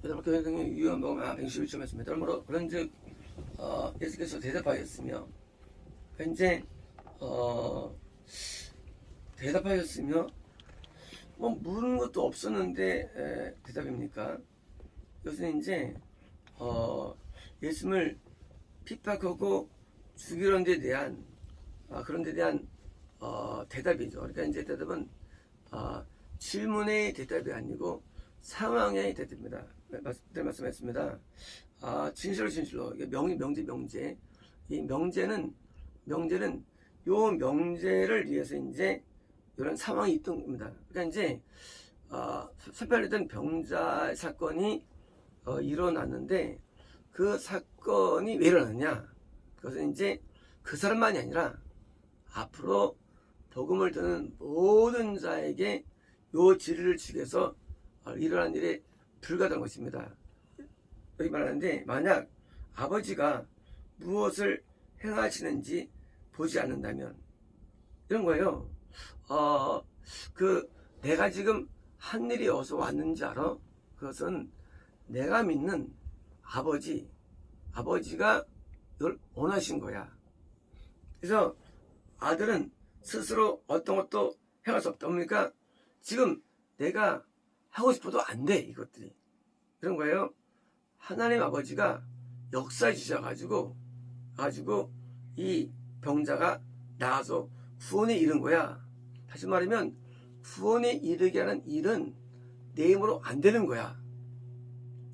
여러분 교회등의 유언복음 111점 그러므로 그런즉 예수께서 대답하였으며 현재 대답하였으며 뭐 물은 것도 없었는데 대답입니까? 이것은 이제 예수를 핍박하고 죽이는 데 대한 그런 데 대한 대답이죠. 그러니까 이제 대답은 질문의 대답이 아니고 상황의 대답입니다. 말씀했습니다. 진실로 이게 명제. 이 명제는 요 명제를 위해서 이제 이런 상황이 있던 겁니다. 그러니까 이제 설파했던 병자 사건이 일어났는데 그 사건이 왜 일어났냐? 그것은 이제 그 사람만이 아니라 앞으로 복음을 듣는 모든 자에게 요 진리를 주기 위해서 일어난 일이 불가능한 것입니다. 여기 말하는데 만약 아버지가 무엇을 행하시는지 보지 않는다면 이런 거예요. 내가 지금 한 일이 어디서 왔는지 알아? 그것은 내가 믿는 아버지가 이걸 원하신 거야. 그래서 아들은 스스로 어떤 것도 행할 수 없다. 그러니까 지금 내가 하고 싶어도 안 돼, 이것들이. 그런 거예요. 하나님 아버지가 역사해 주셔가지고 이 병자가 나아서 구원에 이른 거야. 다시 말하면 구원에 이르게 하는 일은 내 힘으로 안 되는 거야.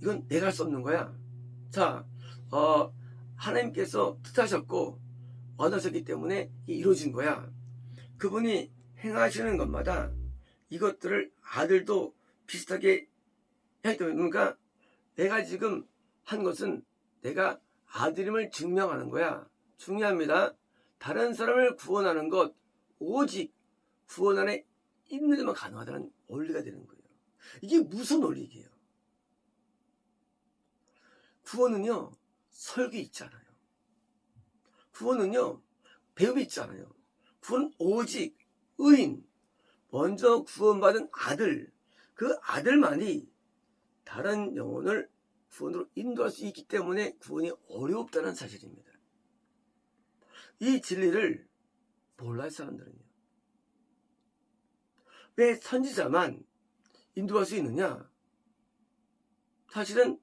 이건 내가 할 수 없는 거야. 자, 하나님께서 뜻하셨고 원하셨기 때문에 이루어진 거야. 그분이 행하시는 것마다 이것들을 아들도 비슷하게 하기 때문에, 그러니까 내가 지금 한 것은 내가 아들임을 증명하는 거야. 중요합니다. 다른 사람을 구원하는 것 오직 구원 안에 있는 데만 가능하다는 원리가 되는 거예요. 이게 무슨 원리예요? 구원은요 설교 있지 않아요. 구원은요 배움이 있지 않아요. 구원은 오직 의인, 먼저 구원받은 아들, 그 아들만이 다른 영혼을 구원으로 인도할 수 있기 때문에 구원이 어렵다는 사실입니다. 이 진리를 몰라요, 사람들은요. 왜 선지자만 인도할 수 있느냐? 사실은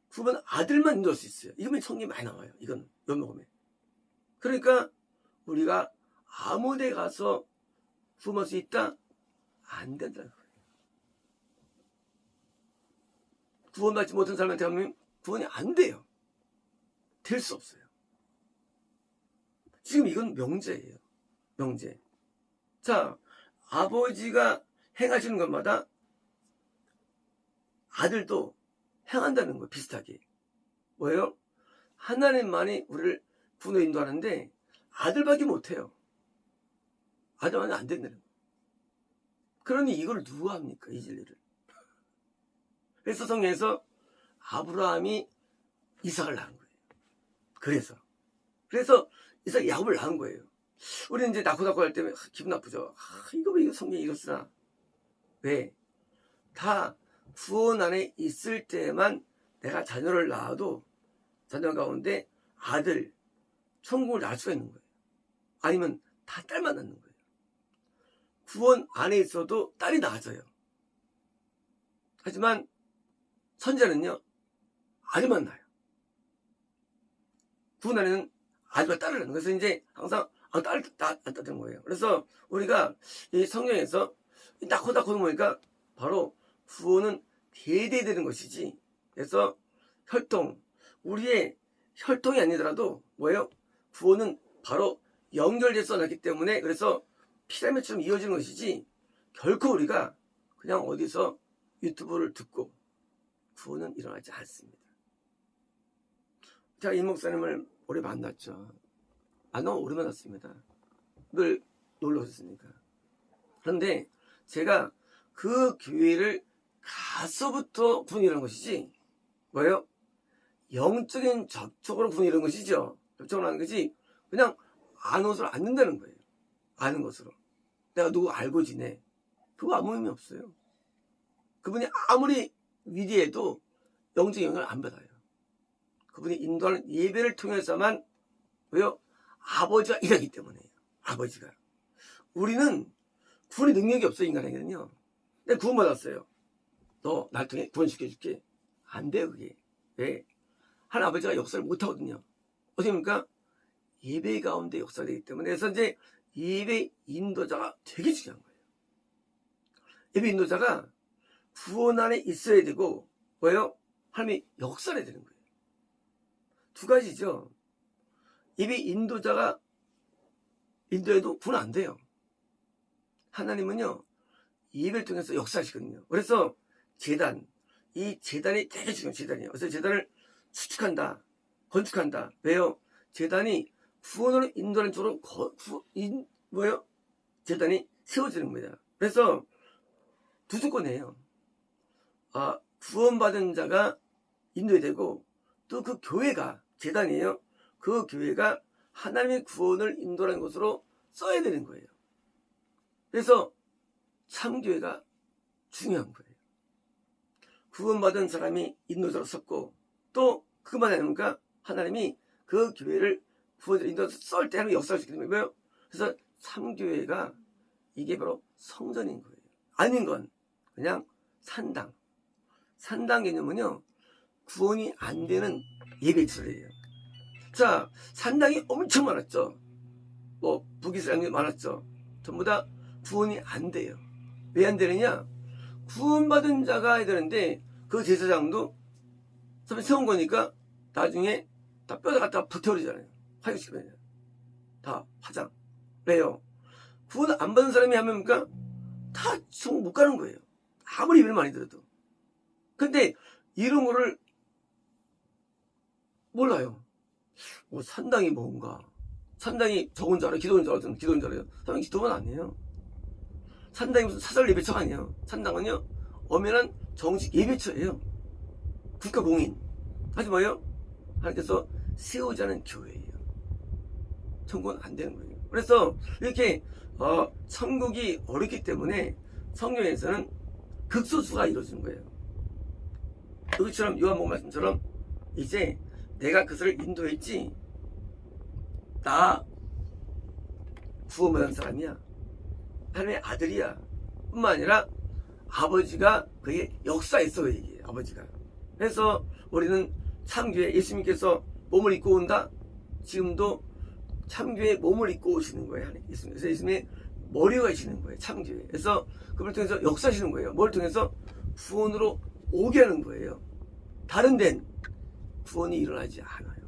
구원 아들만 인도할 수 있어요. 이거면 성경이 많이 나와요. 이건 연목음에. 그러니까 우리가 아무 데 가서 구원할 수 있다? 안 된다는 거예요. 구원받지 못한 사람한테 하면 구원이 안 돼요. 될 수 없어요. 지금 이건 명제예요. 명제. 자, 아버지가 행하시는 것마다 아들도 행한다는 거예요. 비슷하게. 뭐예요? 하나님만이 우리를 구원에 인도하는데 아들밖에 못해요. 아들만은 안 된다는 거예요. 그러니 이걸 누가 합니까? 이 진리를. 그래서 성경에서 아브라함이 이삭을 낳은 거예요. 그래서 이삭이 야곱을 낳은 거예요. 우리는 이제 낳고 할 때 기분 나쁘죠. 이거 왜 성경에 이거 쓰나? 왜? 다 구원 안에 있을 때만 내가 자녀를 낳아도 자녀 가운데 아들, 천국을 낳을 수가 있는 거예요. 아니면 다 딸만 낳는 거예요. 구원 안에 있어도 딸이 낳아져요. 하지만 선자는요 아들만 낳아요. 구원 안에는 아들과 딸을 낳는 거예요. 그래서 이제 항상 딸을 낳았다는 거예요. 그래서 우리가 이 성경에서 낳고 보니까 바로 구원은 대대에 되는 것이지. 그래서 혈통, 우리의 혈통이 아니더라도 뭐예요? 구원은 바로 연결돼서 났기 때문에 그래서 피라미드처럼 이어지는 것이지 결코 우리가 그냥 어디서 유튜브를 듣고 구원은 일어나지 않습니다. 제가 이 목사님을 오래 만났죠. 너무 오래 만났습니다. 늘 놀러 오셨으니까. 그런데 제가 그 교회를 가서부터 구원이 일어난 것이지 뭐예요? 영적인 접촉으로 구원이 일어난 것이죠. 접촉을 하는 것이 그냥 아는 것으로 앉는다는 거예요. 아는 것으로. 내가 누구 알고 지내. 그거 아무 의미 없어요. 그분이 아무리 위대해도 영적 영향을 안 받아요. 그분이 인도하는 예배를 통해서만 왜요? 아버지가 일하기 때문에요. 아버지가. 우리는 구원의 능력이 없어요. 인간에게는요. 내가 구원받았어요. 너 날 통해 구원시켜줄게. 안 돼요. 그게. 왜? 하나님 아버지가 역사를 못하거든요. 어떻게 합니까? 예배 가운데 역사가 되기 때문에. 그래서 이제 예배 인도자가 되게 중요한 거예요. 예배 인도자가 구원 안에 있어야 되고 뭐예요? 하나님이 역사를 해야 되는 거예요. 두 가지죠. 예배 인도자가 인도해도 구원 안 돼요. 하나님은요, 예배를 통해서 역사하시거든요. 그래서 제단, 이 제단이 되게 중요한 제단이에요. 그래서 제단을 수축한다, 건축한다. 왜요? 제단이 구원으로 인도하는 쪽으로 뭐예요? 제단이 세워지는 겁니다. 그래서 두 조건이에요. 구원받은 자가 인도해야 되고 또 그 교회가 제단이에요. 그 교회가 하나님의 구원을 인도하는 것으로 써야 되는 거예요. 그래서 참교회가 중요한 거예요. 구원받은 사람이 인도자로 섰고 또 그것만 아니니까 하나님이 그 교회를 구원자로 인도해서 썰 때 하나님이 역사를 시키는 거예요. 그래서 참교회가 이게 바로 성전인 거예요. 아닌 건 그냥 산당. 산당 개념은요, 구원이 안 되는 예배시설이에요. 자, 산당이 엄청 많았죠. 뭐 북이스라엘이 많았죠. 전부 다 구원이 안 돼요. 왜 안 되느냐? 구원받은 자가 해야 되는데 그 제사장도 세운 거니까 나중에 다 뼈다 갖다가 불태워지잖아요. 화육시키면 다 화장. 왜요? 구원 안 받은 사람이 하면니까 다 천국 못 가는 거예요. 아무리 예배를 많이 들어도. 근데 이런 거를 몰라요. 뭐 산당이 뭔가. 산당이 적은 줄 알아요? 기도인 줄 알아요? 기도인 줄 알아요? 산당이 기도만 아니에요. 산당이 무슨 사설 예배처가 아니에요. 산당은요, 엄연한 정식 예배처예요. 국가공인. 하지 뭐예요? 하나님께서 세우자는 교회예요. 천국은 안 되는 거예요. 그래서 이렇게 천국이 어렵기 때문에 성경에서는 극소수가 이루어지는 거예요. 여기처럼 요한복음 말씀처럼 이제 내가 그것을 인도했지, 나 구원받은 사람이야, 하나님의 아들이야 뿐만 아니라 아버지가 그의 역사에서 얘기해요. 아버지가. 그래서 우리는 참교회, 예수님께서 몸을 입고 온다. 지금도 참교회에 몸을 입고 오시는 거예요. 그래서 예수님의 머리가 계시는 거예요. 참교회. 그래서 그걸 통해서 역사하시는 거예요. 뭘 통해서? 구원으로 오게 하는 거예요. 다른 데는 구원이 일어나지 않아요.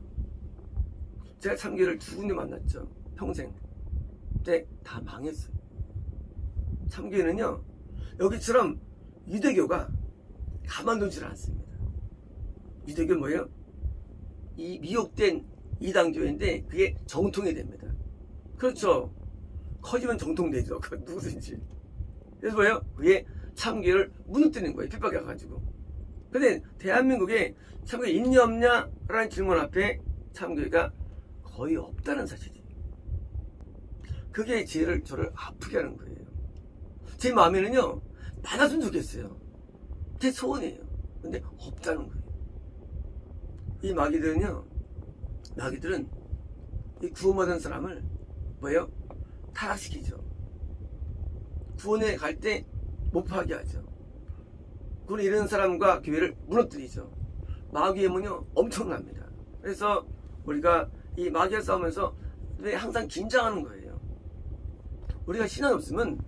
제가 참교회를 두 군데 만났죠. 평생. 근데 다 망했어요. 참교회는요, 여기처럼 유대교가 가만두질 않습니다. 유대교는 뭐예요? 이 미혹된 이단교회인데 그게 정통이 됩니다. 그렇죠. 커지면 정통되죠. 그 누구든지. 그래서 뭐예요? 그게 참교회를 무너뜨리는 거예요. 핍박해가지고. 근데 대한민국에 참교회 있냐 없냐? 라는 질문 앞에 참교회가 거의 없다는 사실이에요. 그게 저를 아프게 하는 거예요. 제 마음에는요, 많았으면 좋겠어요. 제 소원이에요. 근데 없다는 거예요. 이 마귀들은요, 마귀들은 이 구원받은 사람을 뭐예요? 타락시키죠. 구원에 갈 때 못 파게 하죠. 구원에 이르는 사람과 교회를 무너뜨리죠. 마귀의 힘은요, 엄청납니다. 그래서 우리가 이 마귀와 싸우면서 왜 항상 긴장하는 거예요. 우리가 신앙이 없으면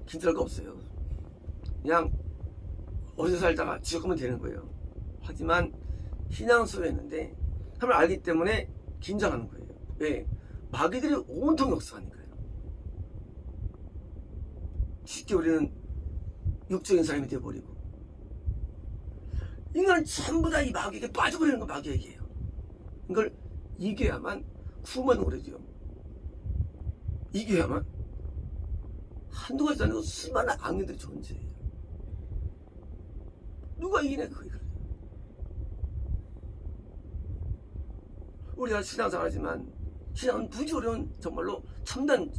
긴장할 거 없어요. 그냥 어디서 살다가 지옥 가면 되는 거예요. 하지만 신앙 수요했는데 하나님을 알기 때문에 긴장하는 거예요. 왜? 마귀들이 온통 역사하니까요. 쉽게 우리는 육적인 사람이 되어버리고, 인간은 전부 다 이 마귀에게 빠져버리는 거 마귀에게요. 이걸 이겨야만 구원을 오래죠. 이겨야만. 한두 가지 아니고 수많은 악인들이 존재해요. 누가 이기냐 그거예요. 우리가 신앙생활 하지만 신앙은 무지 어려운 정말로 첨단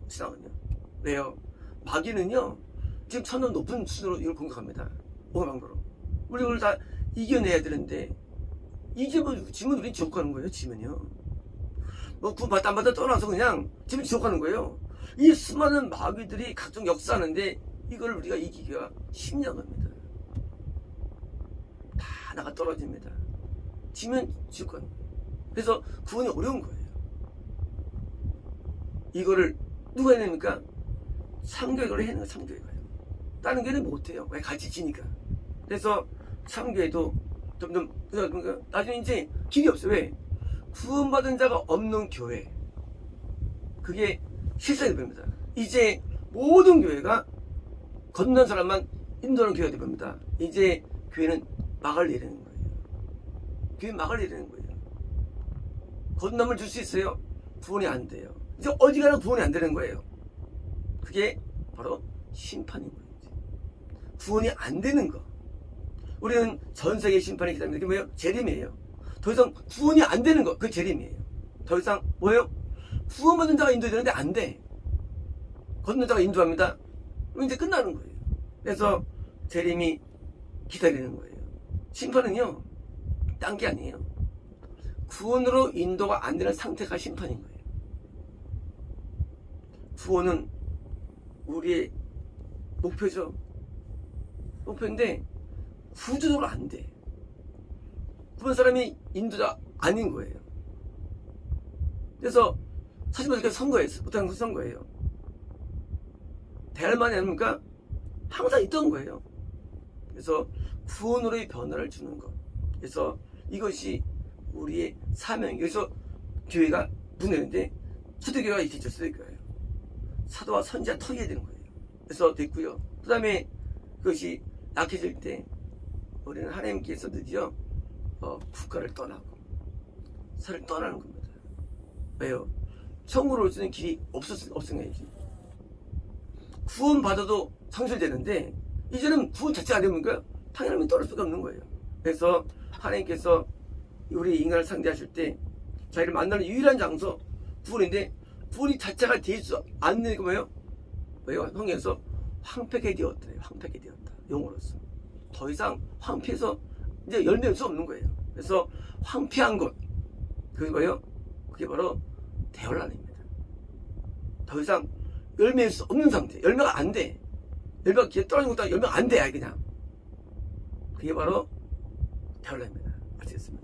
신앙은요. 왜요? 마귀는요, 지금 천년 높은 수준으로 이걸 공격합니다. 오방도로. 우리 오늘 다 이겨내야 되는데 이제 뭐 지면 우린 지옥 가는 거예요. 지면요. 뭐 구받다 안 받다 떠나서 그냥 지면 지옥 가는 거예요. 이 수많은 마귀들이 각종 역사하는데 이걸 우리가 이기기가 쉽냐 겁니다. 다 나가 떨어집니다. 지면 지옥 가는 거예요. 그래서 구원이 어려운 거예요. 이거를 누가 해냅니까? 참교회가 해내는 거예요. 참교회가요. 다른 교회는 못해요. 왜? 같이 지니까. 그래서 참교회도 점점 나중에 이제 길이 없어요. 왜? 구원받은 자가 없는 교회, 그게 실상이 됩니다. 이제 모든 교회가 건넌 사람만 인도하는 교회가 됩니다. 이제 교회는 막을 내리는 거예요. 교회 막을 내리는 거예요. 건넌을 줄 수 있어요. 구원이 안 돼요. 이제 어디 가나 구원이 안 되는 거예요. 그게 바로 심판인 거예요. 구원이 안 되는 거. 우리는 전 세계 심판이 기다립니다. 그게 뭐예요? 재림이에요. 더 이상 구원이 안 되는 거, 그게 재림이에요. 더 이상 뭐예요? 구원받은 자가 인도되는데 안 돼. 건넌 자가 인도합니다. 그럼 이제 끝나는 거예요. 그래서 재림이 기다리는 거예요. 심판은요, 딴 게 아니에요. 구원으로 인도가 안 되는 상태가 심판인 거예요. 구원은 우리의 목표죠. 목표인데 구조적으로 안 돼. 그런 사람이 인도자 아닌 거예요. 그래서 사실 어떻게 선거했어? 못하는 건 선거예요. 대할 만이 아닙니까? 항상 있던 거예요. 그래서 구원으로의 변화를 주는 것. 그래서 이것이 우리의 사명. 여기서 교회가 문제인데 초대교회가 있겠죠. 초대교회예요. 사도와 선지자 터져야 되는 거예요. 그래서 됐고요. 그 다음에 그것이 약해질 때 우리는 하나님께서 드디어 국가를 떠나고 살을 떠나는 겁니다. 왜요? 천국으로 올 수 있는 길이 없으면야지. 구원 받아도 성실되는데 이제는 구원 자체가 안 됩니까? 당연히 떠날 수가 없는 거예요. 그래서 하나님께서 우리 인간을 상대하실 때 자기를 만나는 유일한 장소 구원인데 구원이 자체가 되지 않는 게 뭐예요? 왜요? 성경에서 황폐하게 되었다. 황폐하게 되었다. 용어로서. 더 이상 황폐해서 이제 열매할 수 없는 거예요. 그래서 황폐한 것. 그게 뭐예요? 그게 바로 대열란입니다. 더 이상 열매할 수 없는 상태. 열매가 안 돼. 열매가 기에 떨어진 것도 열매가 안 돼. 그냥. 그게 바로 대열란입니다. 아시겠습니까?